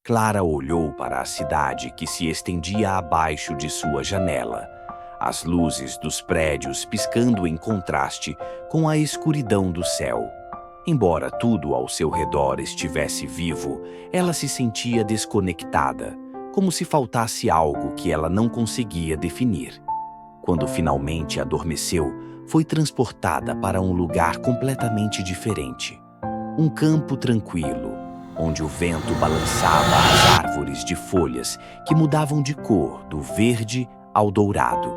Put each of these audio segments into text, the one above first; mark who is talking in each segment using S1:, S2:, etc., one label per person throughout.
S1: Clara olhou para a cidade que se estendia abaixo de sua janela, as luzes dos prédios piscando em contraste com a escuridão do céu. Embora tudo ao seu redor estivesse vivo, ela se sentia desconectada, como se faltasse algo que ela não conseguia definir. Quando finalmente adormeceu, foi transportada para um lugar completamente diferente. Um campo tranquilo, onde o vento balançava as árvores de folhas que mudavam de cor do verde ao dourado.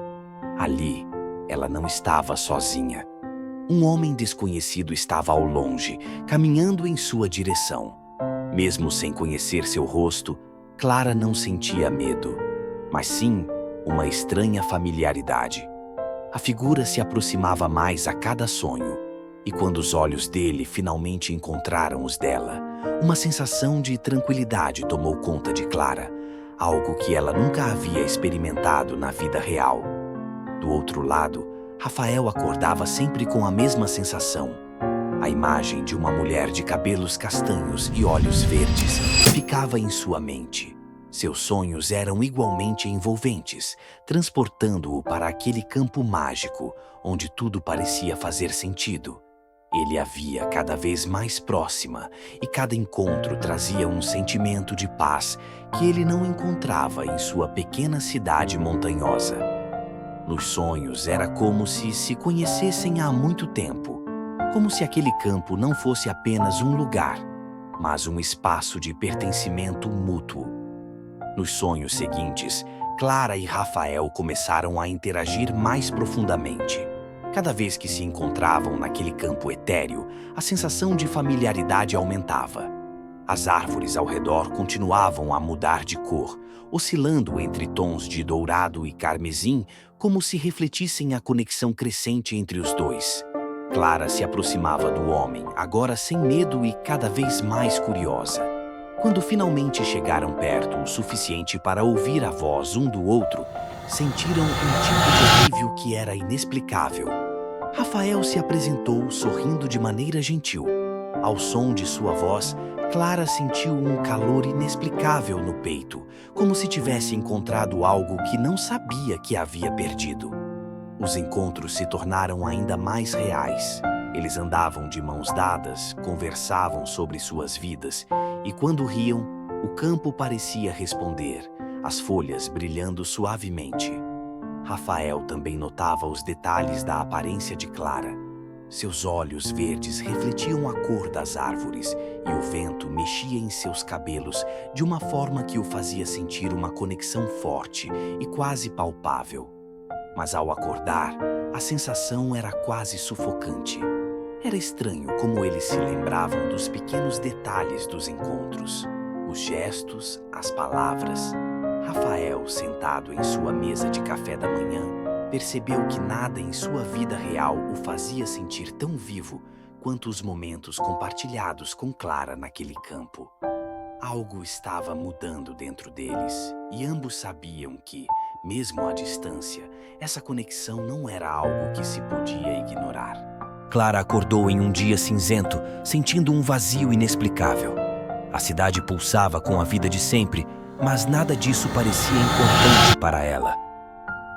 S1: Ali, ela não estava sozinha. Um homem desconhecido estava ao longe, caminhando em sua direção. Mesmo sem conhecer seu rosto, Clara não sentia medo, mas sim uma estranha familiaridade. A figura se aproximava mais a cada sonho, e quando os olhos dele finalmente encontraram os dela, uma sensação de tranquilidade tomou conta de Clara, algo que ela nunca havia experimentado na vida real. Do outro lado, Rafael acordava sempre com a mesma sensação. A imagem de uma mulher de cabelos castanhos e olhos verdes ficava em sua mente. Seus sonhos eram igualmente envolventes, transportando-o para aquele campo mágico, onde tudo parecia fazer sentido. Ele a via cada vez mais próxima, e cada encontro trazia um sentimento de paz que ele não encontrava em sua pequena cidade montanhosa. Nos sonhos era como se conhecessem há muito tempo, como se aquele campo não fosse apenas um lugar, mas um espaço de pertencimento mútuo. Nos sonhos seguintes, Clara e Rafael começaram a interagir mais profundamente. Cada vez que se encontravam naquele campo etéreo, a sensação de familiaridade aumentava. As árvores ao redor continuavam a mudar de cor, oscilando entre tons de dourado e carmesim, como se refletissem a conexão crescente entre os dois. Clara se aproximava do homem, agora sem medo e cada vez mais curiosa. Quando finalmente chegaram perto o suficiente para ouvir a voz um do outro, sentiram um tipo de alívio que era inexplicável. Rafael se apresentou sorrindo de maneira gentil. Ao som de sua voz, Clara sentiu um calor inexplicável no peito, como se tivesse encontrado algo que não sabia que havia perdido. Os encontros se tornaram ainda mais reais. Eles andavam de mãos dadas, conversavam sobre suas vidas, e quando riam, o campo parecia responder, as folhas brilhando suavemente. Rafael também notava os detalhes da aparência de Clara. Seus olhos verdes refletiam a cor das árvores e o vento mexia em seus cabelos de uma forma que o fazia sentir uma conexão forte e quase palpável. Mas ao acordar, a sensação era quase sufocante. Era estranho como eles se lembravam dos pequenos detalhes dos encontros, os gestos, as palavras. Rafael, sentado em sua mesa de café da manhã, percebeu que nada em sua vida real o fazia sentir tão vivo quanto os momentos compartilhados com Clara naquele campo. Algo estava mudando dentro deles, e ambos sabiam que, mesmo à distância, essa conexão não era algo que se podia ignorar. Clara acordou em um dia cinzento, sentindo um vazio inexplicável. A cidade pulsava com a vida de sempre, mas nada disso parecia importante para ela.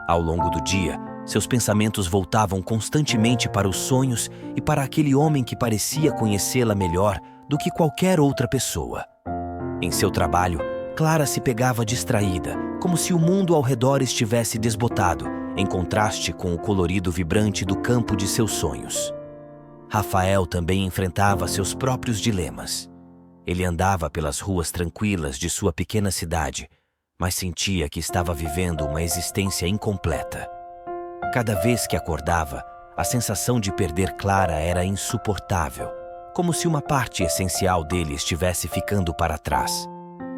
S1: Ao longo do dia, seus pensamentos voltavam constantemente para os sonhos e para aquele homem que parecia conhecê-la melhor do que qualquer outra pessoa. Em seu trabalho, Clara se pegava distraída, como se o mundo ao redor estivesse desbotado, em contraste com o colorido vibrante do campo de seus sonhos. Rafael também enfrentava seus próprios dilemas. Ele andava pelas ruas tranquilas de sua pequena cidade, mas sentia que estava vivendo uma existência incompleta. Cada vez que acordava, a sensação de perder Clara era insuportável, como se uma parte essencial dele estivesse ficando para trás.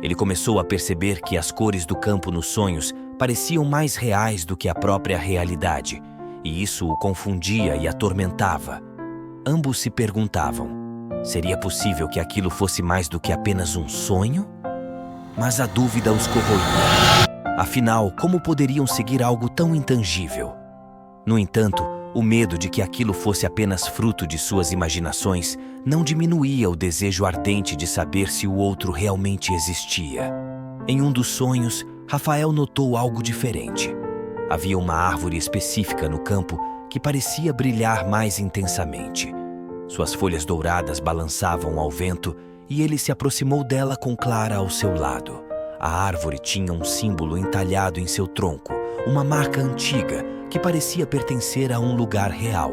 S1: Ele começou a perceber que as cores do campo nos sonhos pareciam mais reais do que a própria realidade, e isso o confundia e atormentava. Ambos se perguntavam: seria possível que aquilo fosse mais do que apenas um sonho? Mas a dúvida os corroía. Afinal, como poderiam seguir algo tão intangível? No entanto, O medo de que aquilo fosse apenas fruto de suas imaginações não diminuía o desejo ardente de saber se o outro realmente existia. Em um dos sonhos, Rafael notou algo diferente. Havia uma árvore específica no campo que parecia brilhar mais intensamente. Suas folhas douradas balançavam ao vento e ele se aproximou dela com Clara ao seu lado. A árvore tinha um símbolo entalhado em seu tronco, uma marca antiga que parecia pertencer a um lugar real.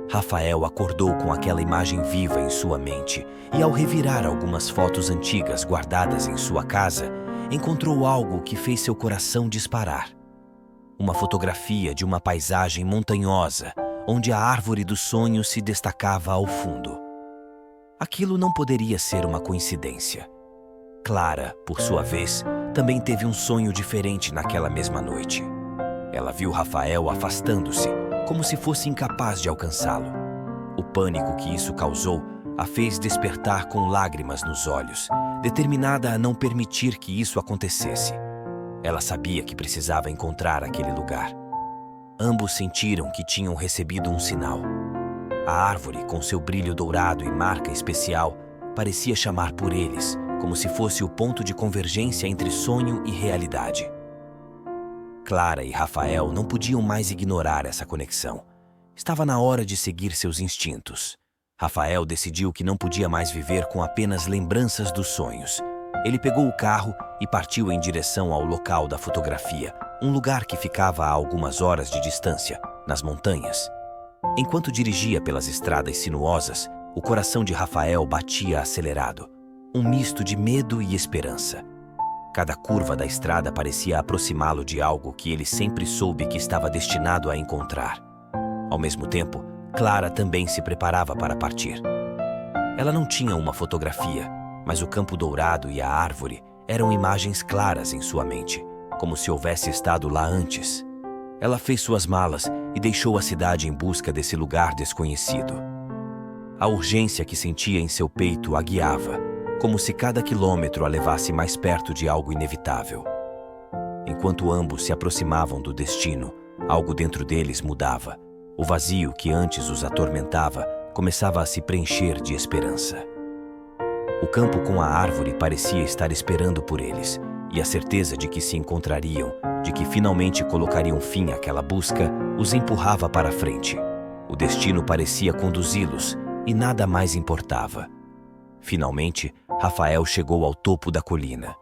S1: Rafael acordou com aquela imagem viva em sua mente e, ao revirar algumas fotos antigas guardadas em sua casa, encontrou algo que fez seu coração disparar. Uma fotografia de uma paisagem montanhosa, onde a árvore dos sonhos se destacava ao fundo. Aquilo não poderia ser uma coincidência. Clara, por sua vez, também teve um sonho diferente naquela mesma noite. Ela viu Rafael afastando-se, como se fosse incapaz de alcançá-lo. O pânico que isso causou a fez despertar com lágrimas nos olhos, determinada a não permitir que isso acontecesse. Ela sabia que precisava encontrar aquele lugar. Ambos sentiram que tinham recebido um sinal. A árvore, com seu brilho dourado e marca especial, parecia chamar por eles, como se fosse o ponto de convergência entre sonho e realidade. Clara e Rafael não podiam mais ignorar essa conexão. Estava na hora de seguir seus instintos. Rafael decidiu que não podia mais viver com apenas lembranças dos sonhos. Ele pegou o carro e partiu em direção ao local da fotografia, um lugar que ficava a algumas horas de distância, nas montanhas. Enquanto dirigia pelas estradas sinuosas, o coração de Rafael batia acelerado, um misto de medo e esperança. Cada curva da estrada parecia aproximá-lo de algo que ele sempre soube que estava destinado a encontrar. Ao mesmo tempo, Clara também se preparava para partir. Ela não tinha uma fotografia, mas o campo dourado e a árvore eram imagens claras em sua mente, como se houvesse estado lá antes. Ela fez suas malas e deixou a cidade em busca desse lugar desconhecido. A urgência que sentia em seu peito a guiava, como se cada quilômetro a levasse mais perto de algo inevitável. Enquanto ambos se aproximavam do destino, algo dentro deles mudava. O vazio que antes os atormentava começava a se preencher de esperança. O campo com a árvore parecia estar esperando por eles, e a certeza de que se encontrariam, de que finalmente colocariam fim àquela busca, os empurrava para frente. O destino parecia conduzi-los, e nada mais importava. Finalmente, Rafael chegou ao topo da colina.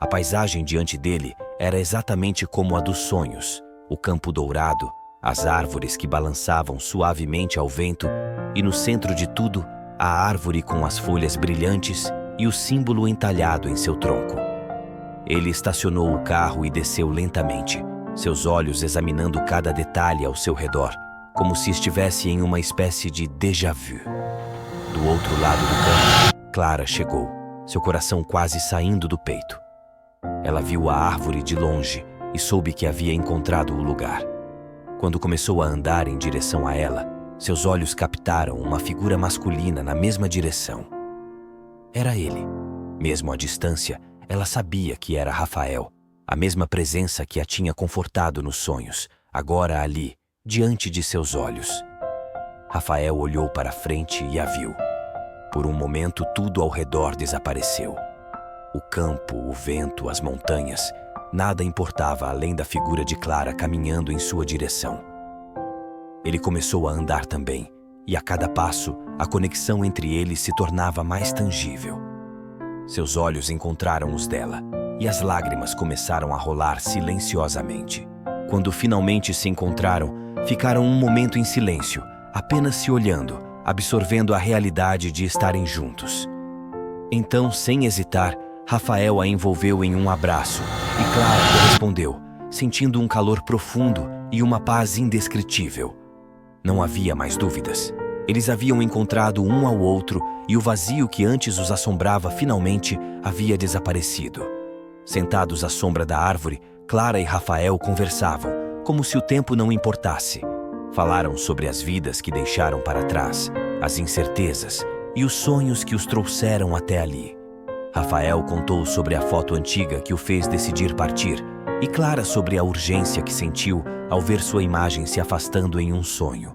S1: A paisagem diante dele era exatamente como a dos sonhos: o campo dourado, as árvores que balançavam suavemente ao vento e, no centro de tudo, a árvore com as folhas brilhantes e o símbolo entalhado em seu tronco. Ele estacionou o carro e desceu lentamente, seus olhos examinando cada detalhe ao seu redor, como se estivesse em uma espécie de déjà vu. Do outro lado do campo, Clara chegou, seu coração quase saindo do peito. Ela viu a árvore de longe e soube que havia encontrado o lugar. Quando começou a andar em direção a ela, seus olhos captaram uma figura masculina na mesma direção. Era ele. Mesmo à distância, ela sabia que era Rafael, a mesma presença que a tinha confortado nos sonhos, agora ali, diante de seus olhos. Rafael olhou para frente e a viu. Por um momento, tudo ao redor desapareceu. O campo, o vento, as montanhas, nada importava além da figura de Clara caminhando em sua direção. Ele começou a andar também, e a cada passo, a conexão entre eles se tornava mais tangível. Seus olhos encontraram os dela, e as lágrimas começaram a rolar silenciosamente. Quando finalmente se encontraram, ficaram um momento em silêncio, apenas se olhando, absorvendo a realidade de estarem juntos. Então, sem hesitar, Rafael a envolveu em um abraço, e Clara correspondeu, sentindo um calor profundo e uma paz indescritível. Não havia mais dúvidas. Eles haviam encontrado um ao outro e o vazio que antes os assombrava finalmente havia desaparecido. Sentados à sombra da árvore, Clara e Rafael conversavam, como se o tempo não importasse. Falaram sobre as vidas que deixaram para trás, as incertezas e os sonhos que os trouxeram até ali. Rafael contou sobre a foto antiga que o fez decidir partir, e Clara sobre a urgência que sentiu ao ver sua imagem se afastando em um sonho.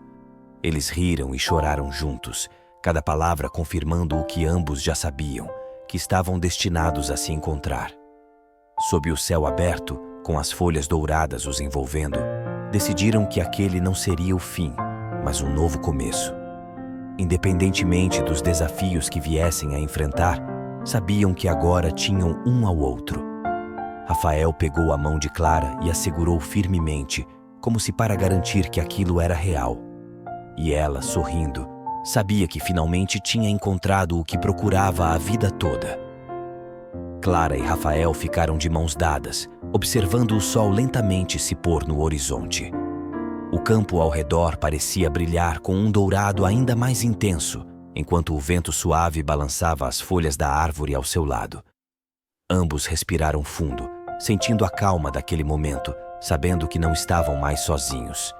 S1: Eles riram e choraram juntos, cada palavra confirmando o que ambos já sabiam, que estavam destinados a se encontrar. Sob o céu aberto, com as folhas douradas os envolvendo, decidiram que aquele não seria o fim, mas um novo começo. Independentemente dos desafios que viessem a enfrentar, sabiam que agora tinham um ao outro. Rafael pegou a mão de Clara e a segurou firmemente, como se para garantir que aquilo era real. E ela, sorrindo, sabia que finalmente tinha encontrado o que procurava a vida toda. Clara e Rafael ficaram de mãos dadas, observando o sol lentamente se pôr no horizonte. O campo ao redor parecia brilhar com um dourado ainda mais intenso, enquanto o vento suave balançava as folhas da árvore ao seu lado. Ambos respiraram fundo, sentindo a calma daquele momento, sabendo que não estavam mais sozinhos.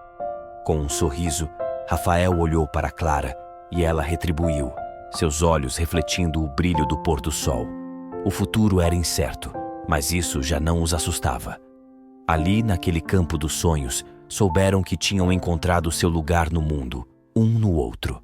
S1: Com um sorriso, Rafael olhou para Clara e ela retribuiu, seus olhos refletindo o brilho do pôr do sol. O futuro era incerto, mas isso já não os assustava. Ali, naquele campo dos sonhos, souberam que tinham encontrado seu lugar no mundo, um no outro.